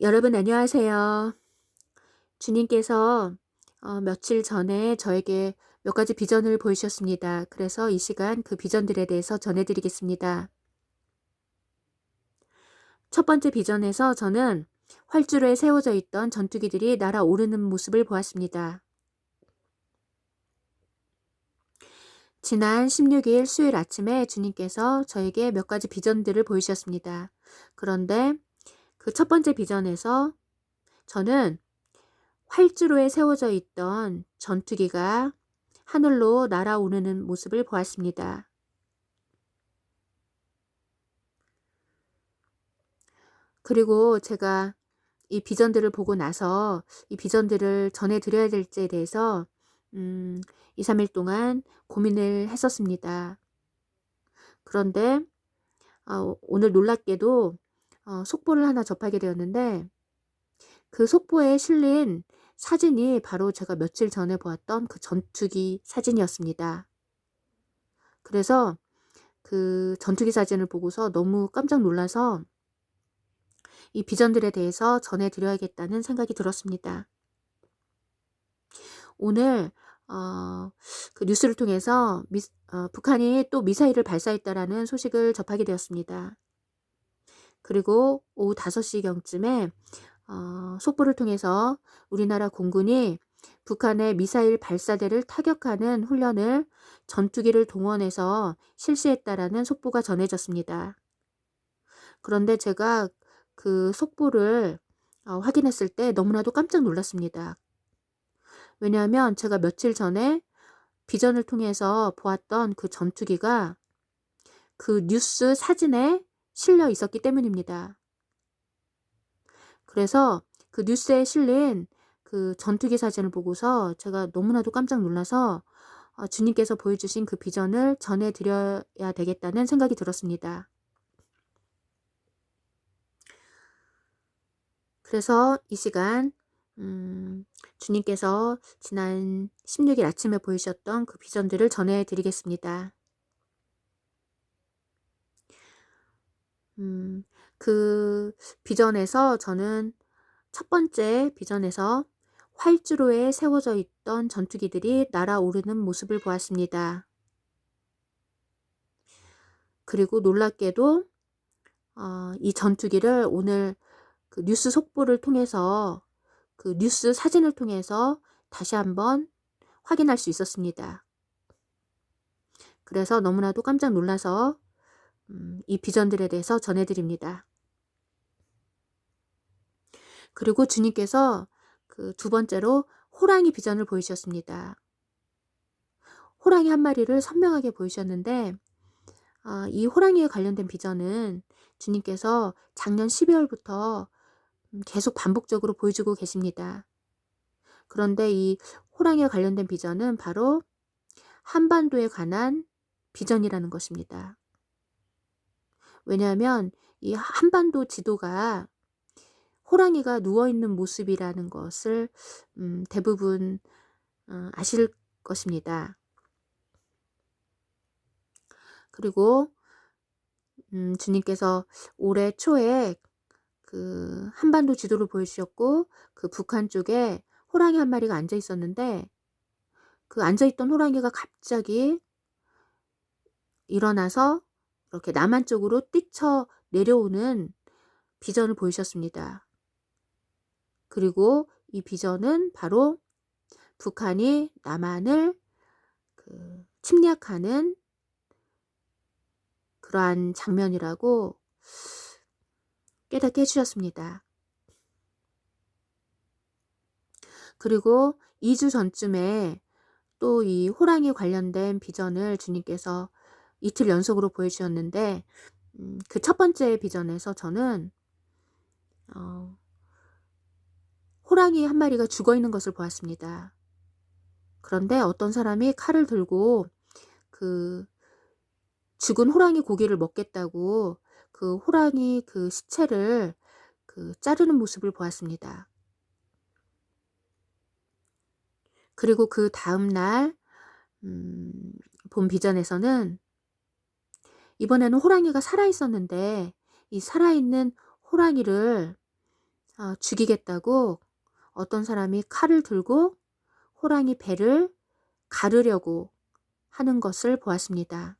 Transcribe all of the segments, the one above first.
여러분 안녕하세요. 주님께서 며칠 전에 저에게 몇 가지 비전을 보이셨습니다. 그래서 이 시간 그 비전들에 대해서 전해드리겠습니다. 첫 번째 비전에서 저는 활주로에 세워져 있던 전투기들이 날아오르는 모습을 보았습니다. 지난 16일 수요일 아침에 주님께서 저에게 몇 가지 비전들을 보이셨습니다. 그런데 그 첫 번째 비전에서 저는 활주로에 세워져 있던 전투기가 하늘로 날아오르는 모습을 보았습니다. 그리고 제가 이 비전들을 보고 나서 이 비전들을 전해드려야 될지에 대해서 2, 3일 동안 고민을 했었습니다. 그런데 오늘 놀랍게도 속보를 하나 접하게 되었는데 그 속보에 실린 사진이 바로 제가 며칠 전에 보았던 그 전투기 사진이었습니다. 그래서 그 전투기 사진을 보고서 너무 깜짝 놀라서 이 비전들에 대해서 전해드려야겠다는 생각이 들었습니다. 오늘 그 뉴스를 통해서 북한이 또 미사일을 발사했다라는 소식을 접하게 되었습니다. 그리고 오후 5시경쯤에 속보를 통해서 우리나라 공군이 북한의 미사일 발사대를 타격하는 훈련을 전투기를 동원해서 실시했다라는 속보가 전해졌습니다. 그런데 제가 그 속보를 확인했을 때 너무나도 깜짝 놀랐습니다. 왜냐하면 제가 며칠 전에 비전을 통해서 보았던 그 전투기가 그 뉴스 사진에 실려 있었기 때문입니다. 그래서 그 뉴스에 실린 그 전투기 사진을 보고서 제가 너무나도 깜짝 놀라서 주님께서 보여주신 그 비전을 전해드려야 되겠다는 생각이 들었습니다. 그래서 이 시간 주님께서 지난 16일 아침에 보이셨던 그 비전들을 전해드리겠습니다. 그 비전에서 저는 첫 번째 비전에서 활주로에 세워져 있던 전투기들이 날아오르는 모습을 보았습니다. 그리고 놀랍게도 이 전투기를 오늘 그 뉴스 속보를 통해서 그 뉴스 사진을 통해서 다시 한번 확인할 수 있었습니다. 그래서 너무나도 깜짝 놀라서 이 비전들에 대해서 전해드립니다. 그리고 주님께서 그 두 번째로 호랑이 비전을 보이셨습니다. 호랑이 한 마리를 선명하게 보이셨는데 이 호랑이에 관련된 비전은 주님께서 작년 12월부터 계속 반복적으로 보여주고 계십니다. 그런데 이 호랑이에 관련된 비전은 바로 한반도에 관한 비전이라는 것입니다. 왜냐하면 이 한반도 지도가 호랑이가 누워있는 모습이라는 것을 대부분 아실 것입니다. 그리고 주님께서 올해 초에 그 한반도 지도를 보여주셨고 그 북한 쪽에 호랑이 한 마리가 앉아 있었는데 그 앉아 있던 호랑이가 갑자기 일어나서 이렇게 남한 쪽으로 뛰쳐 내려오는 비전을 보이셨습니다. 그리고 이 비전은 바로 북한이 남한을 침략하는 그러한 장면이라고 깨닫게 해주셨습니다. 그리고 2주 전쯤에 또 이 호랑이 관련된 비전을 주님께서 이틀 연속으로 보여주셨는데 그 첫 번째 비전에서 저는 호랑이 한 마리가 죽어 있는 것을 보았습니다. 그런데 어떤 사람이 칼을 들고 그 죽은 호랑이 고기를 먹겠다고 그 호랑이 그 시체를 자르는 모습을 보았습니다. 그리고 그 다음 날 본 비전에서는 이번에는 호랑이가 살아 있었는데 이 살아있는 호랑이를 죽이겠다고 어떤 사람이 칼을 들고 호랑이 배를 가르려고 하는 것을 보았습니다.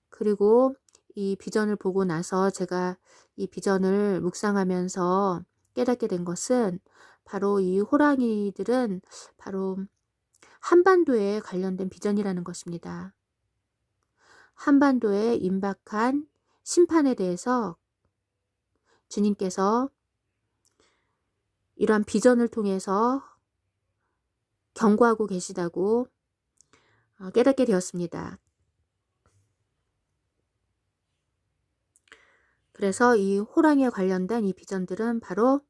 그리고 이 비전을 보고 나서 제가 이 비전을 묵상하면서 깨닫게 된 것은 바로 이 호랑이들은 바로 한반도에 관련된 비전이라는 것입니다. 한반도에 임박한 심판에 대해서 주님께서 이러한 비전을 통해서 경고하고 계시다고 깨닫게 되었습니다. 그래서 이 호랑이에 관련된 이 비전들은 바로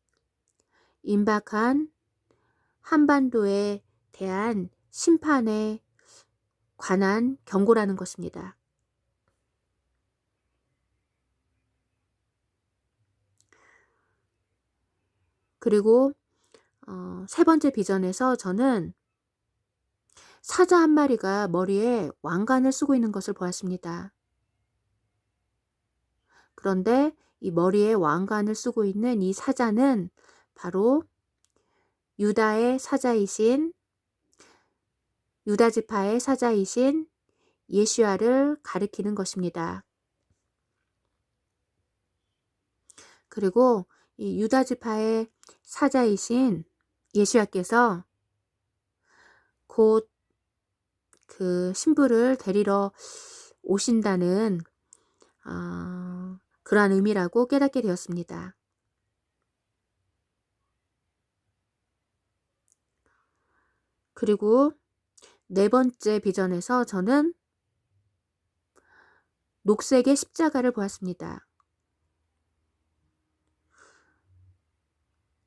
임박한 한반도에 대한 심판에 관한 경고라는 것입니다. 그리고 세 번째 비전에서 저는 사자 한 마리가 머리에 왕관을 쓰고 있는 것을 보았습니다. 그런데 이 머리에 왕관을 쓰고 있는 이 사자는 바로 유다의 사자이신 유다 지파의 사자이신 예수야를 가리키는 것입니다. 그리고 이 유다 지파의 사자이신 예수야께서 곧 그 신부를 데리러 오신다는 그러한 의미라고 깨닫게 되었습니다. 그리고 네 번째 비전에서 저는 녹색의 십자가를 보았습니다.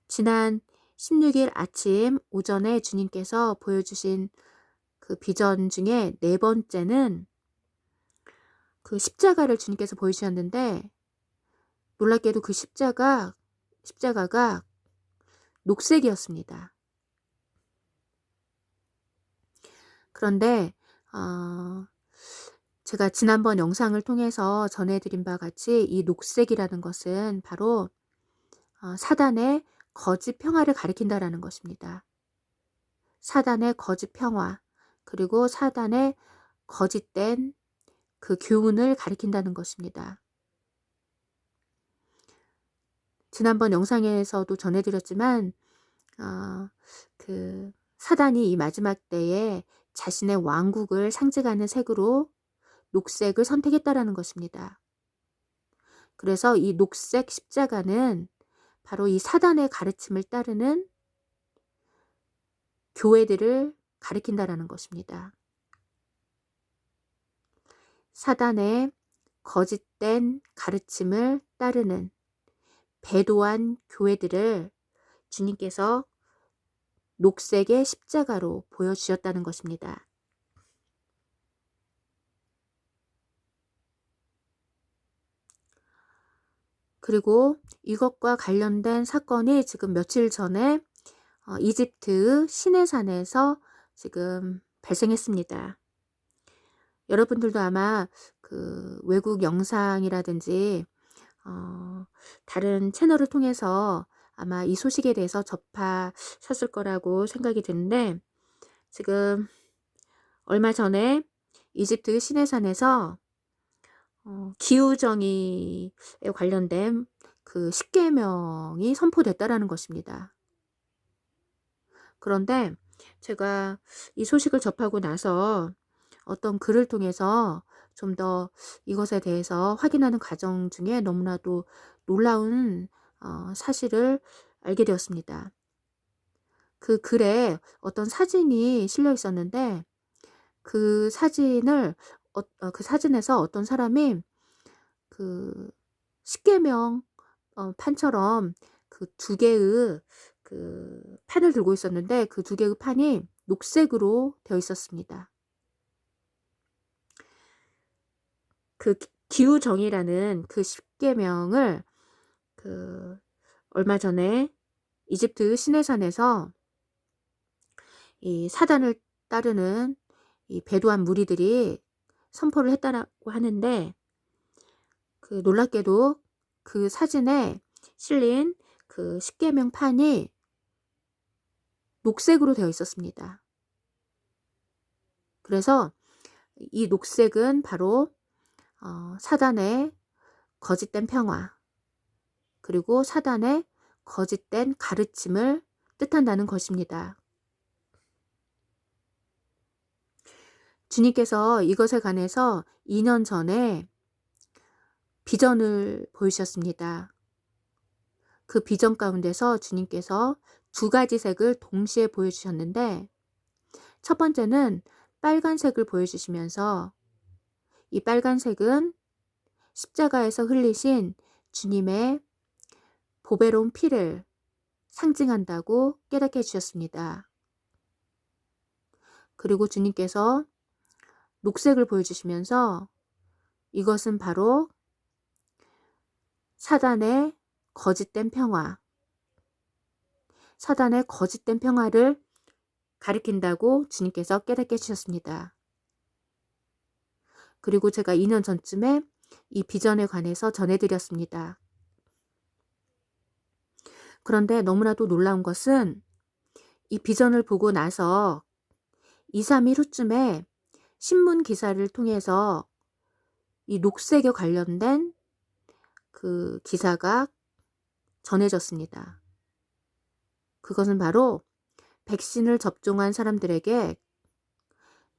지난 16일 아침 오전에 주님께서 보여주신 그 비전 중에 네 번째는 그 십자가를 주님께서 보여주셨는데 놀랍게도 그 십자가가 녹색이었습니다. 그런데 제가 지난번 영상을 통해서 전해드린 바 같이 이 녹색이라는 것은 바로 사단의 거짓 평화를 가리킨다라는 것입니다. 사단의 거짓 평화, 그리고 사단의 거짓된 그 교훈을 가리킨다는 것입니다. 지난번 영상에서도 전해드렸지만 그 사단이 이 마지막 때에 자신의 왕국을 상징하는 색으로 녹색을 선택했다라는 것입니다. 그래서 이 녹색 십자가는 바로 이 사단의 가르침을 따르는 교회들을 가리킨다라는 것입니다. 사단의 거짓된 가르침을 따르는 배도한 교회들을 주님께서 녹색의 십자가로 보여주셨다는 것입니다. 그리고 이것과 관련된 사건이 지금 며칠 전에 이집트 시내산에서 지금 발생했습니다. 여러분들도 아마 그 외국 영상이라든지 다른 채널을 통해서 아마 이 소식에 대해서 접하셨을 거라고 생각이 드는데 지금 얼마 전에 이집트 시내산에서 기후정의에 관련된 그 10계명이 선포됐다라는 것입니다. 그런데 제가 이 소식을 접하고 나서 어떤 글을 통해서 좀 더 이것에 대해서 확인하는 과정 중에 너무나도 놀라운 사실을 알게 되었습니다. 그 글에 어떤 사진이 실려 있었는데 그 사진을 그 사진에서 어떤 사람이 그 10계명 판처럼 그 두 개의 그 판을 들고 있었는데 그 두 개의 판이 녹색으로 되어 있었습니다. 그 기후정의라는 그 10계명을 그 얼마 전에 이집트 시내산에서 이 사단을 따르는 이 배도한 무리들이 선포를 했다라고 하는데 그 놀랍게도 그 사진에 실린 그 십계명판이 녹색으로 되어 있었습니다. 그래서 이 녹색은 바로 사단의 거짓된 평화, 그리고 사단의 거짓된 가르침을 뜻한다는 것입니다. 주님께서 이것에 관해서 2년 전에 비전을 보이셨습니다. 그 비전 가운데서 주님께서 2가지 색을 동시에 보여주셨는데, 첫 번째는 빨간색을 보여주시면서 이 빨간색은 십자가에서 흘리신 주님의 보배로운 피를 상징한다고 깨닫게 해주셨습니다. 그리고 주님께서 녹색을 보여주시면서 이것은 바로 사단의 거짓된 평화, 사단의 거짓된 평화를 가리킨다고 주님께서 깨닫게 해주셨습니다. 그리고 제가 2년 전쯤에 이 비전에 관해서 전해드렸습니다. 그런데 너무나도 놀라운 것은 이 비전을 보고 나서 2, 3일 후쯤에 신문 기사를 통해서 이 녹색에 관련된 그 기사가 전해졌습니다. 그것은 바로 백신을 접종한 사람들에게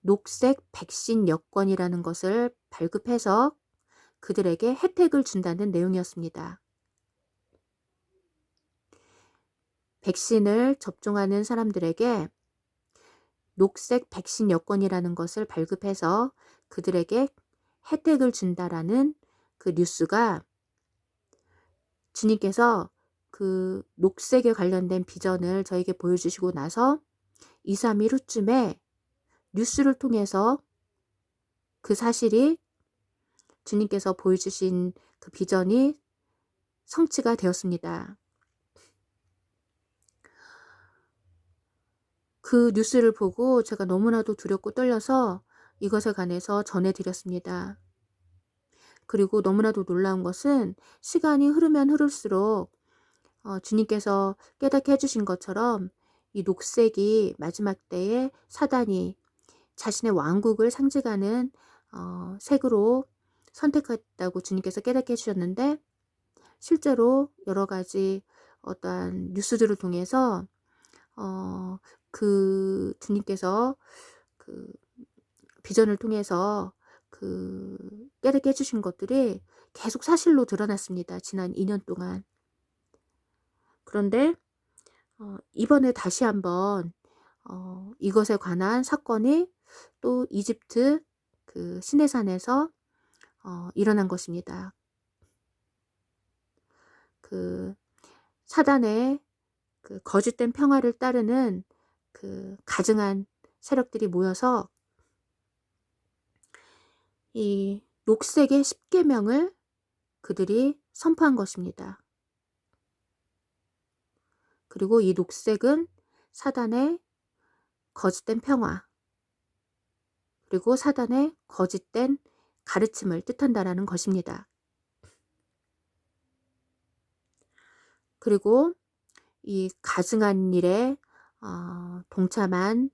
녹색 백신 여권이라는 것을 발급해서 그들에게 혜택을 준다는 내용이었습니다. 백신을 접종하는 사람들에게 녹색 백신 여권이라는 것을 발급해서 그들에게 혜택을 준다라는 그 뉴스가 주님께서 그 녹색에 관련된 비전을 저에게 보여주시고 나서 2, 3일 후쯤에 뉴스를 통해서 그 사실이 주님께서 보여주신 그 비전이 성취가 되었습니다. 그 뉴스를 보고 제가 너무나도 두렵고 떨려서 이것에 관해서 전해드렸습니다. 그리고 너무나도 놀라운 것은 시간이 흐르면 흐를수록 주님께서 깨닫게 해주신 것처럼 이 녹색이 마지막 때에 사단이 자신의 왕국을 상징하는 색으로 선택했다고 주님께서 깨닫게 해주셨는데, 실제로 여러 가지 어떠한 뉴스들을 통해서 그 주님께서 그 비전을 통해서 그 깨닫게 해주신 것들이 계속 사실로 드러났습니다. 지난 2년 동안. 그런데 이번에 다시 한번 이것에 관한 사건이 또 이집트 그 시내산에서 일어난 것입니다. 그 사단의 그 거짓된 평화를 따르는 그 가증한 세력들이 모여서 이 녹색의 십계명을 그들이 선포한 것입니다. 그리고 이 녹색은 사단의 거짓된 평화, 그리고 사단의 거짓된 가르침을 뜻한다라는 것입니다. 그리고 이 가증한 일에 동참한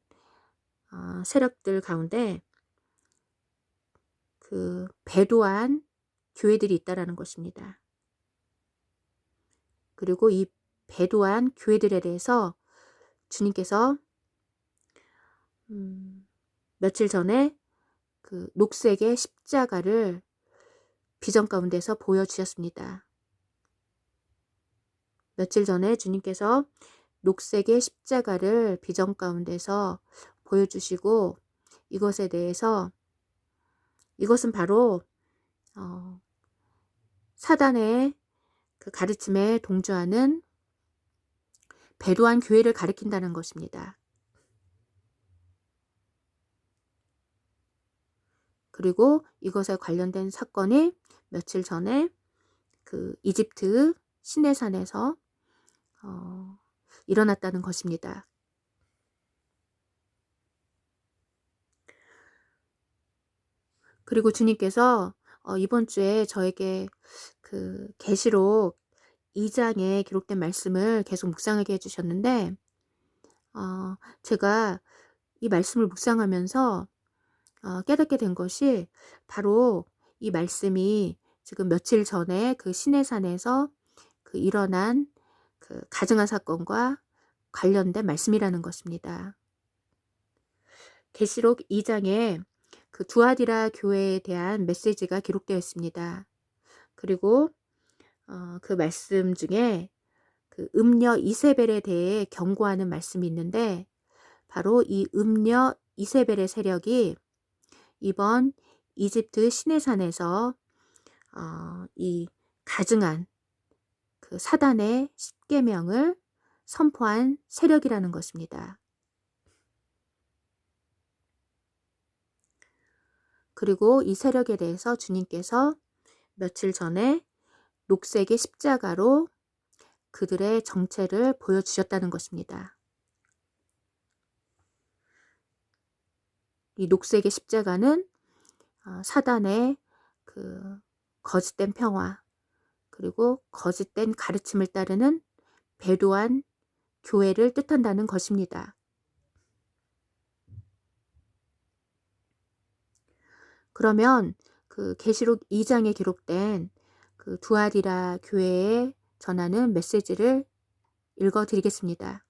세력들 가운데 그 배도한 교회들이 있다라는 것입니다. 그리고 이 배도한 교회들에 대해서 주님께서 며칠 전에 그 녹색의 십자가를 비전 가운데서 보여주셨습니다. 며칠 전에 주님께서 녹색의 십자가를 비전 가운데서 보여주시고 이것에 대해서 이것은 바로 사단의 그 가르침에 동조하는 배도한 교회를 가리킨다는 것입니다. 그리고 이것에 관련된 사건이 며칠 전에 그 이집트 시내산에서 일어났다는 것입니다. 그리고 주님께서 이번 주에 저에게 그 계시록 2장에 기록된 말씀을 계속 묵상하게 해 주셨는데, 제가 이 말씀을 묵상하면서 깨닫게 된 것이 바로 이 말씀이 지금 며칠 전에 그 시내산에서 그 일어난 그 가증한 사건과 관련된 말씀이라는 것입니다. 계시록 2장에 그 두아디라 교회에 대한 메시지가 기록되어 있습니다. 그리고 그 말씀 중에 그 음녀 이세벨에 대해 경고하는 말씀이 있는데, 바로 이 음녀 이세벨의 세력이 이번 이집트 시내산에서 이 가증한 그 사단의 십계명을 선포한 세력이라는 것입니다. 그리고 이 세력에 대해서 주님께서 며칠 전에 녹색의 십자가로 그들의 정체를 보여주셨다는 것입니다. 이 녹색의 십자가는 사단의 그 거짓된 평화, 그리고 거짓된 가르침을 따르는 배도한 교회를 뜻한다는 것입니다. 그러면 그 계시록 2장에 기록된 그 두아디라 교회에 전하는 메시지를 읽어 드리겠습니다.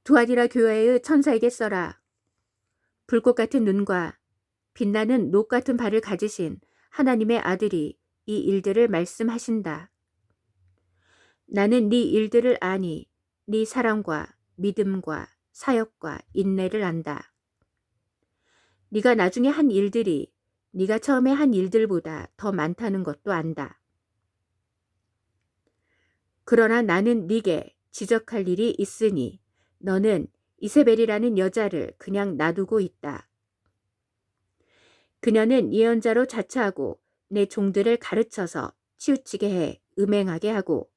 두아디라 교회의 천사에게 써라. 불꽃 같은 눈과 빛나는 녹 같은 발을 가지신 하나님의 아들이 이 일들을 말씀하신다. 나는 네 일들을 아니 네 사랑과 믿음과 사역과 인내를 안다. 네가 나중에 한 일들이 네가 처음에 한 일들보다 더 많다는 것도 안다. 그러나 나는 네게 지적할 일이 있으니 너는 이세벨이라는 여자를 그냥 놔두고 있다. 그녀는 예언자로 자처하고 내 종들을 가르쳐서 치우치게 해 음행하게 하고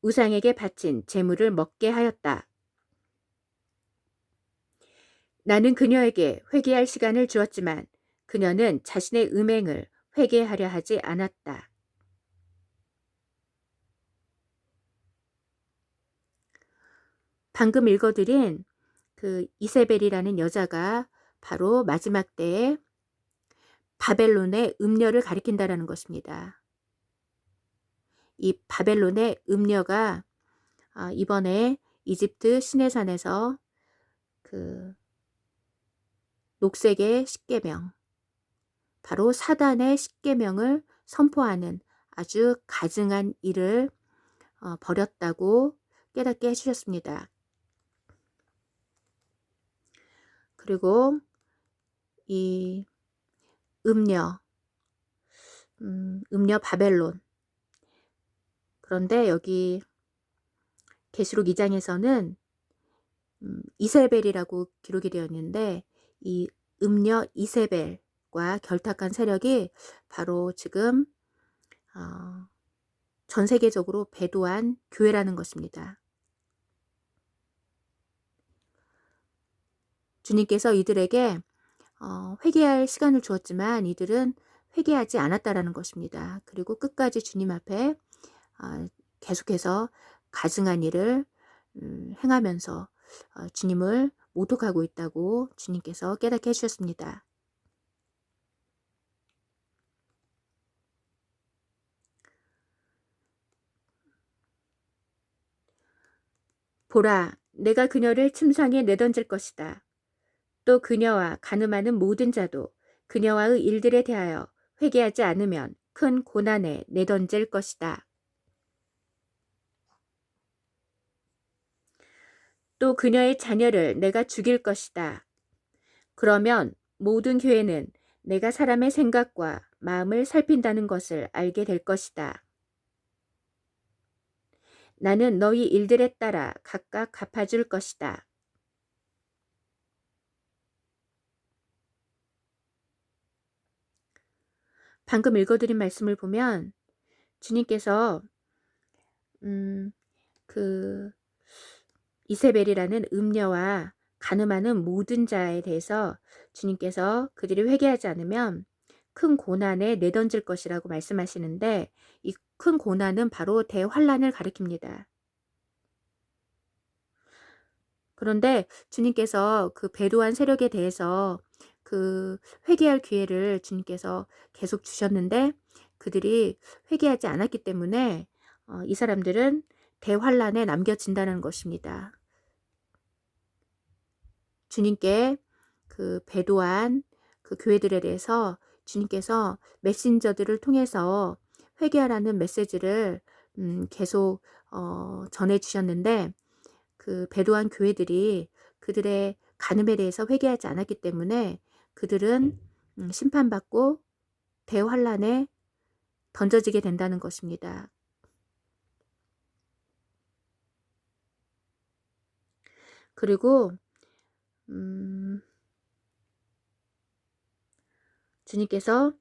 우상에게 바친 재물을 먹게 하였다. 나는 그녀에게 회개할 시간을 주었지만 그녀는 자신의 음행을 회개하려 하지 않았다. 방금 읽어드린 그 이세벨이라는 여자가 바로 마지막 때에 바벨론의 음녀를 가리킨다라는 것입니다. 이 바벨론의 음녀가 이번에 이집트 시내산에서 그 녹색의 십계명, 바로 사단의 십계명을 선포하는 아주 가증한 일을 벌였다고 깨닫게 해주셨습니다. 그리고 이 음녀 바벨론, 그런데 여기 계시록 2장에서는 이세벨이라고 기록이 되어 있는데, 이 음녀 이세벨과 결탁한 세력이 바로 지금 전 세계적으로 배도한 교회라는 것입니다. 주님께서 이들에게 회개할 시간을 주었지만 이들은 회개하지 않았다라는 것입니다. 그리고 끝까지 주님 앞에 계속해서 가증한 일을 행하면서 주님을 모독하고 있다고 주님께서 깨닫게 해주셨습니다. 보라, 내가 그녀를 침상에 내던질 것이다. 또 그녀와 간음하는 모든 자도 그녀와의 일들에 대하여 회개하지 않으면 큰 고난에 내던질 것이다. 또 그녀의 자녀를 내가 죽일 것이다. 그러면 모든 교회는 내가 사람의 생각과 마음을 살핀다는 것을 알게 될 것이다. 나는 너희 일들에 따라 각각 갚아줄 것이다. 방금 읽어드린 말씀을 보면 주님께서 그 이세벨이라는 음녀와 간음하는 모든 자에 대해서 주님께서 그들이 회개하지 않으면 큰 고난에 내던질 것이라고 말씀하시는데, 이 큰 고난은 바로 대환란을 가리킵니다. 그런데 주님께서 그 배도한 세력에 대해서 그 회개할 기회를 주님께서 계속 주셨는데, 그들이 회개하지 않았기 때문에 이 사람들은 대환란에 남겨진다는 것입니다. 주님께 그 배도한 그 교회들에 대해서 주님께서 메신저들을 통해서 회개하라는 메시지를 계속 전해 주셨는데, 그 배도한 교회들이 그들의 간음에 대해서 회개하지 않았기 때문에 그들은 심판받고 대환란에 던져지게 된다는 것입니다. 그리고 주님께서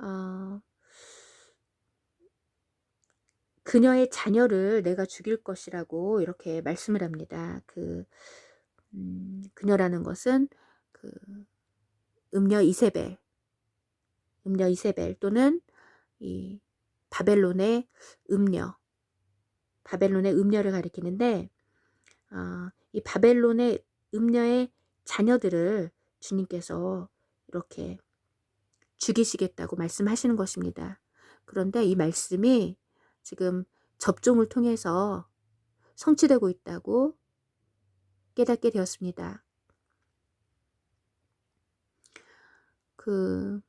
어, 그녀의 자녀를 내가 죽일 것이라고 이렇게 말씀을 합니다. 그녀라는 것은 그 음녀 이세벨 또는 이 바벨론의 음녀를 가리키는데, 이 바벨론의 음녀의 자녀들을 주님께서 이렇게 죽이시겠다고 말씀하시는 것입니다. 그런데 이 말씀이 지금 접종을 통해서 성취되고 있다고 깨닫게 되었습니다. 그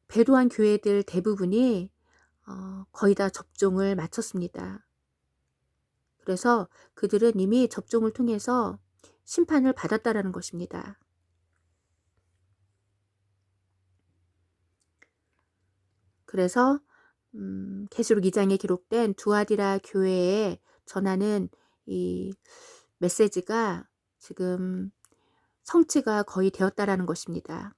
배도한 교회들 대부분이 거의 다 접종을 마쳤습니다. 그래서 그들은 이미 접종을 통해서 심판을 받았다라는 것입니다. 그래서 계시록 2장에 기록된 두아디라 교회에 전하는 이 메시지가 지금 성취가 거의 되었다라는 것입니다.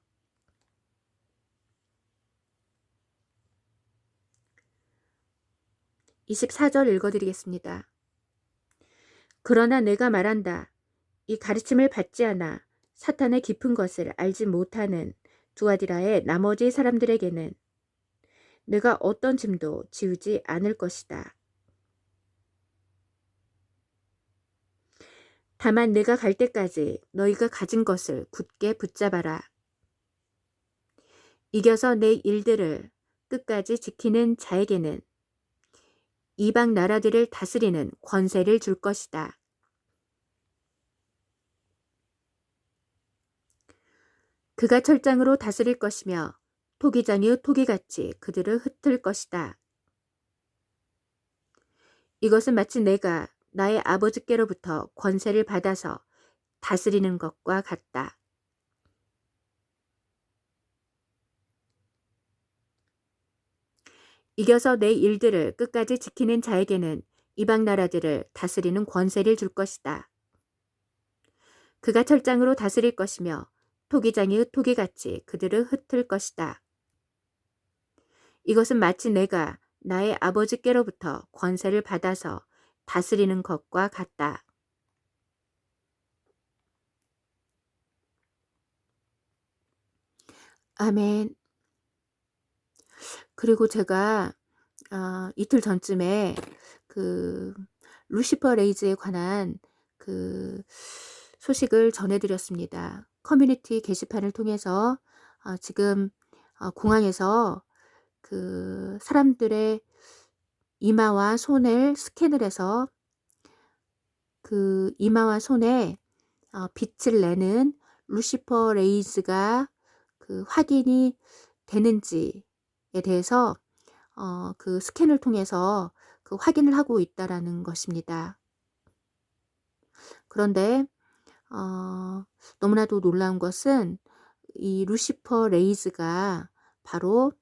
24절 읽어드리겠습니다. 그러나 내가 말한다. 이 가르침을 받지 않아 사탄의 깊은 것을 알지 못하는 두아디라의 나머지 사람들에게는 내가 어떤 짐도 지우지 않을 것이다. 다만 내가 갈 때까지 너희가 가진 것을 굳게 붙잡아라. 이겨서 내 일들을 끝까지 지키는 자에게는 이방 나라들을 다스리는 권세를 줄 것이다. 그가 철장으로 다스릴 것이며 토기장이 토기같이 그들을 흩을 것이다. 이것은 마치 내가 나의 아버지께로부터 권세를 받아서 다스리는 것과 같다. 이겨서 내 일들을 끝까지 지키는 자에게는 이방 나라들을 다스리는 권세를 줄 것이다. 그가 철장으로 다스릴 것이며 토기장이 토기같이 그들을 흩을 것이다. 이것은 마치 내가 나의 아버지께로부터 권세를 받아서 다스리는 것과 같다. 아멘. 그리고 제가 이틀 전쯤에 그 루시퍼 레이즈에 관한 그 소식을 전해드렸습니다. 커뮤니티 게시판을 통해서 지금 공항에서 그 사람들의 이마와 손을 스캔을 해서 그 이마와 손에 빛을 내는 루시퍼 레이즈가 그 확인이 되는지에 대해서 그 스캔을 통해서 그 확인을 하고 있다라는 것입니다. 그런데 너무나도 놀라운 것은 이 루시퍼 레이즈가 바로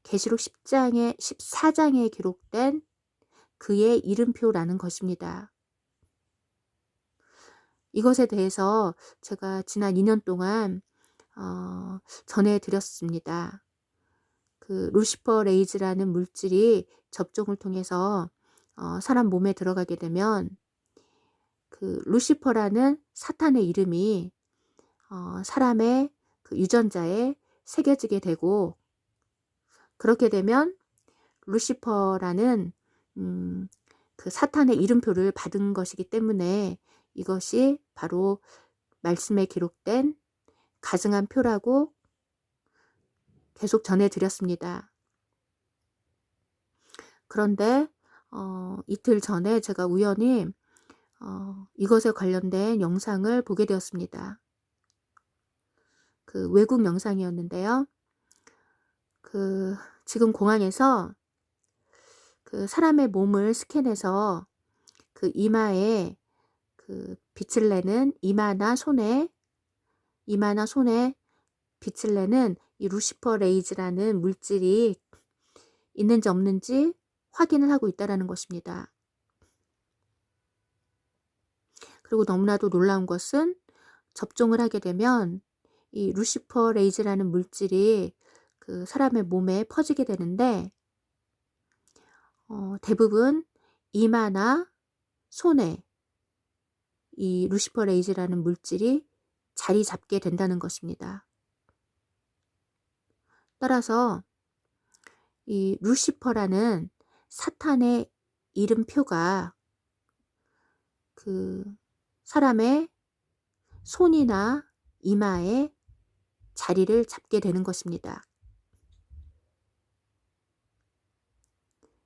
계시록 14장에 기록된 그의 이름표라는 것입니다. 이것에 대해서 제가 지난 2년 동안 전해드렸습니다. 그 루시퍼 레이즈라는 물질이 접종을 통해서 사람 몸에 들어가게 되면 그 루시퍼라는 사탄의 이름이 사람의 그 유전자에 새겨지게 되고, 그렇게 되면 루시퍼라는 그 사탄의 이름표를 받은 것이기 때문에 이것이 바로 말씀에 기록된 가증한 표라고 계속 전해드렸습니다. 그런데 이틀 전에 제가 우연히 이것에 관련된 영상을 보게 되었습니다. 그 외국 영상이었는데요. 지금 공항에서 그 사람의 몸을 스캔해서 그 이마에 그 빛을 내는 이마나 손에 빛을 내는 이 루시퍼 레이즈라는 물질이 있는지 없는지 확인을 하고 있다는 것입니다. 그리고 너무나도 놀라운 것은 접종을 하게 되면 이 루시퍼 레이즈라는 물질이 그 사람의 몸에 퍼지게 되는데 대부분 이마나 손에 이 루시퍼 레이즈라는 물질이 자리 잡게 된다는 것입니다. 따라서 이 루시퍼라는 사탄의 이름표가 그 사람의 손이나 이마에 자리를 잡게 되는 것입니다.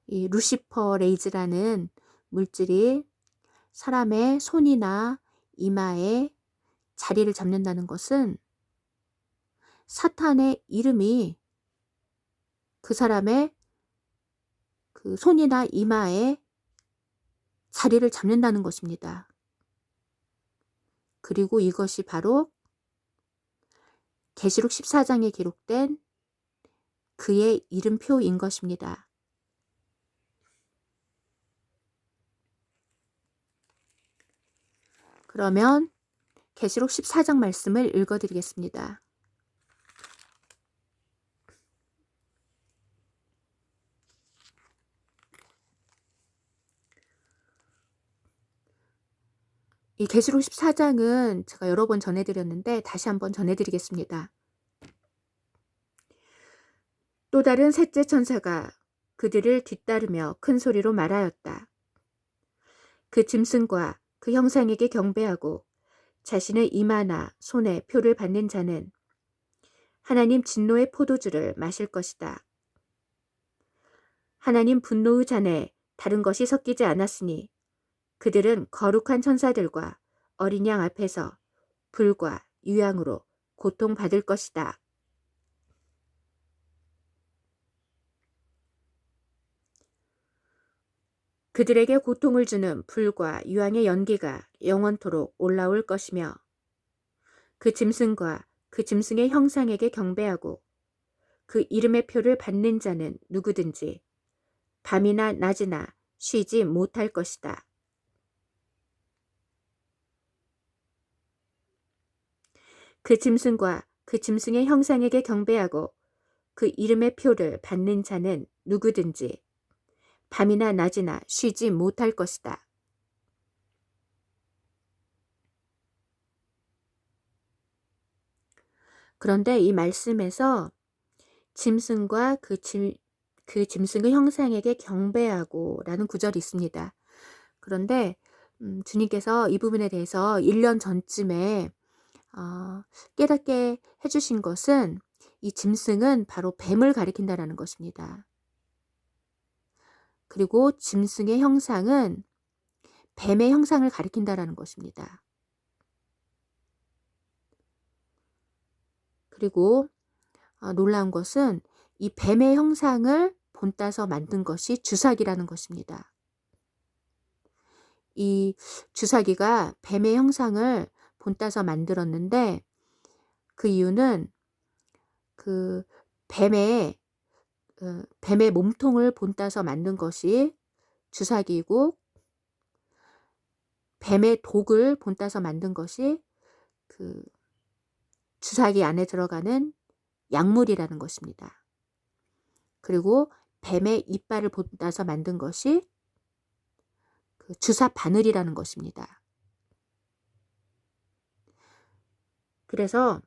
이 루시퍼 레이즈라는 물질이 사람의 손이나 이마에 자리를 잡는다는 것은 사탄의 이름이 그 사람의 그 손이나 이마에 자리를 잡는다는 것입니다. 그리고 이것이 바로 계시록 14장에 기록된 그의 이름표인 것입니다. 그러면 계시록 14장 말씀을 읽어드리겠습니다. 이 계시록 14장은 제가 여러 번 전해드렸는데 다시 한번 전해드리겠습니다. 또 다른 셋째 천사가 그들을 뒤따르며 큰 소리로 말하였다. 그 짐승과 그 형상에게 경배하고 자신의 이마나 손에 표를 받는 자는 하나님 진노의 포도주를 마실 것이다. 하나님 분노의 잔에 다른 것이 섞이지 않았으니 그들은 거룩한 천사들과 어린 양 앞에서 불과 유향으로 고통받을 것이다. 그들에게 고통을 주는 불과 유황의 연기가 영원토록 올라올 것이며 그 짐승과 그 짐승의 형상에게 경배하고 그 이름의 표를 받는 자는 누구든지 밤이나 낮이나 쉬지 못할 것이다. 그 짐승과 그 짐승의 형상에게 경배하고 그 이름의 표를 받는 자는 누구든지 밤이나 낮이나 쉬지 못할 것이다. 그런데 이 말씀에서 짐승과 그 짐승의 형상에게 경배하고 라는 구절이 있습니다. 그런데 주님께서 이 부분에 대해서 1년 전쯤에 깨닫게 해주신 것은 이 짐승은 바로 뱀을 가리킨다라는 것입니다. 그리고 짐승의 형상은 뱀의 형상을 가리킨다라는 것입니다. 그리고 놀라운 것은 이 뱀의 형상을 본따서 만든 것이 주사기라는 것입니다. 이 주사기가 뱀의 형상을 본따서 만들었는데 그 이유는 그 뱀의 몸통을 본따서 만든 것이 주사기이고 뱀의 독을 본따서 만든 것이 그 주사기 안에 들어가는 약물이라는 것입니다. 그리고 뱀의 이빨을 본따서 만든 것이 그 주사 바늘이라는 것입니다. 그래서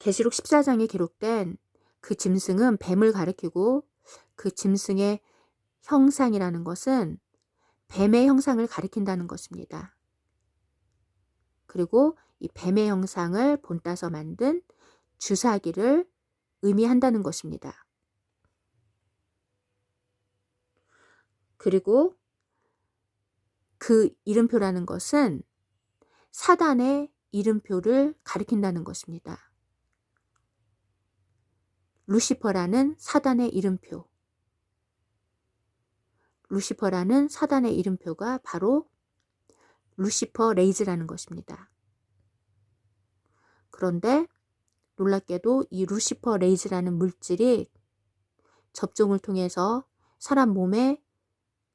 계시록 14장에 기록된 그 짐승은 뱀을 가리키고 그 짐승의 형상이라는 것은 뱀의 형상을 가리킨다는 것입니다. 그리고 이 뱀의 형상을 본따서 만든 주사기를 의미한다는 것입니다. 그리고 그 이름표라는 것은 사단의 이름표를 가리킨다는 것입니다. 루시퍼라는 사단의 이름표. 루시퍼라는 사단의 이름표가 바로 루시퍼 레이즈라는 것입니다. 그런데 놀랍게도 이 루시퍼 레이즈라는 물질이 접종을 통해서 사람 몸에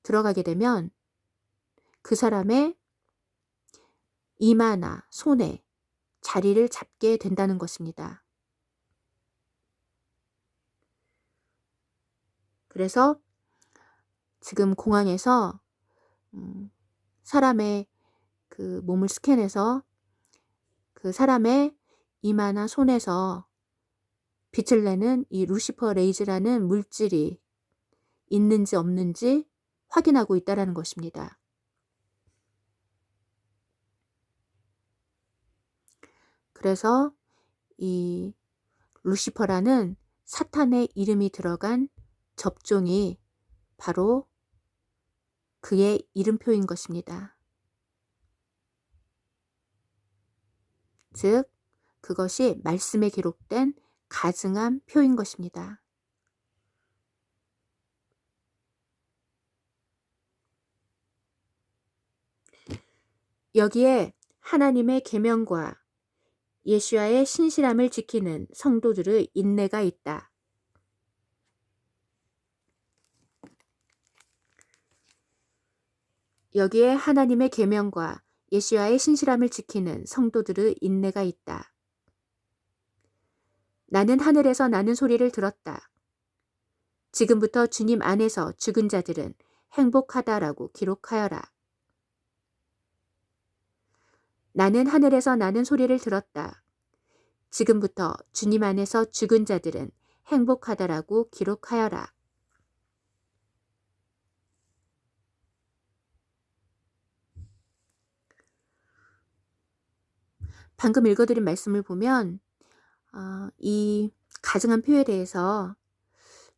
들어가게 되면 그 사람의 이마나 손에 자리를 잡게 된다는 것입니다. 그래서 지금 공항에서 사람의 그 몸을 스캔해서 그 사람의 이마나 손에서 빛을 내는 이 루시퍼 레이즈라는 물질이 있는지 없는지 확인하고 있다는 것입니다. 그래서 이 루시퍼라는 사탄의 이름이 들어간 접종이 바로 그의 이름표인 것입니다. 즉, 그것이 말씀에 기록된 가증한 표인 것입니다. 여기에 하나님의 계명과 예수와의 신실함을 지키는 성도들의 인내가 있다. 여기에 하나님의 계명과 예수와의 신실함을 지키는 성도들의 인내가 있다. 나는 하늘에서 나는 소리를 들었다. 지금부터 주님 안에서 죽은 자들은 행복하다라고 기록하여라. 나는 하늘에서 나는 소리를 들었다. 지금부터 주님 안에서 죽은 자들은 행복하다라고 기록하여라. 방금 읽어드린 말씀을 보면 이 가증한 표에 대해서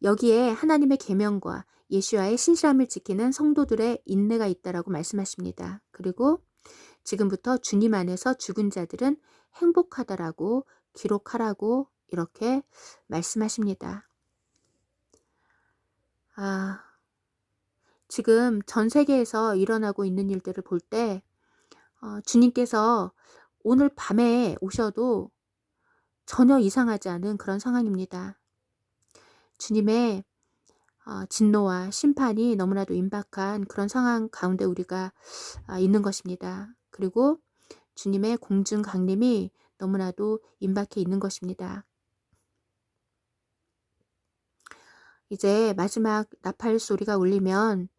여기에 하나님의 계명과 예수와의 신실함을 지키는 성도들의 인내가 있다라고 말씀하십니다. 그리고 지금부터 주님 안에서 죽은 자들은 행복하다라고 기록하라고 이렇게 말씀하십니다. 지금 전 세계에서 일어나고 있는 일들을 볼 때 주님께서 오늘 밤에 오셔도 전혀 이상하지 않은 그런 상황입니다. 주님의 진노와 심판이 너무나도 임박한 그런 상황 가운데 우리가 있는 것입니다. 그리고 주님의 공중 강림이 너무나도 임박해 있는 것입니다. 이제 마지막 나팔 소리가 울리면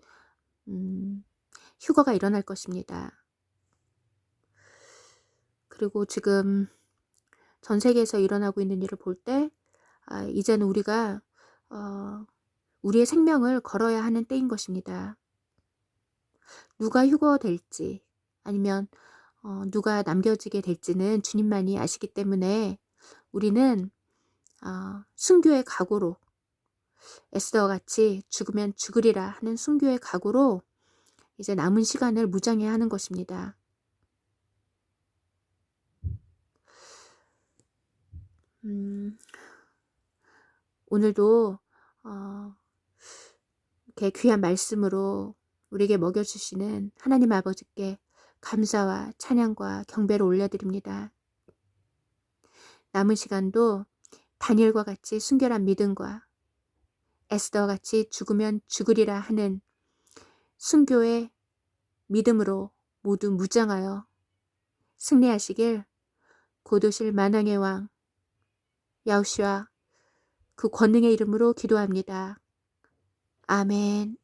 휴거가 일어날 것입니다. 그리고 지금 전 세계에서 일어나고 있는 일을 볼 때 이제는 우리가 우리의 생명을 걸어야 하는 때인 것입니다. 누가 휴거될지 아니면 누가 남겨지게 될지는 주님만이 아시기 때문에 우리는 순교의 각오로 에스더와 같이 죽으면 죽으리라 하는 순교의 각오로 이제 남은 시간을 무장해야 하는 것입니다. 오늘도 이렇게 귀한 말씀으로 우리에게 먹여주시는 하나님 아버지께 감사와 찬양과 경배를 올려드립니다. 남은 시간도 다니엘과 같이 순결한 믿음과 에스더와 같이 죽으면 죽으리라 하는 순교의 믿음으로 모두 무장하여 승리하시길 곧 오실 만왕의 왕 야후슈아 그 권능의 이름으로 기도합니다. 아멘.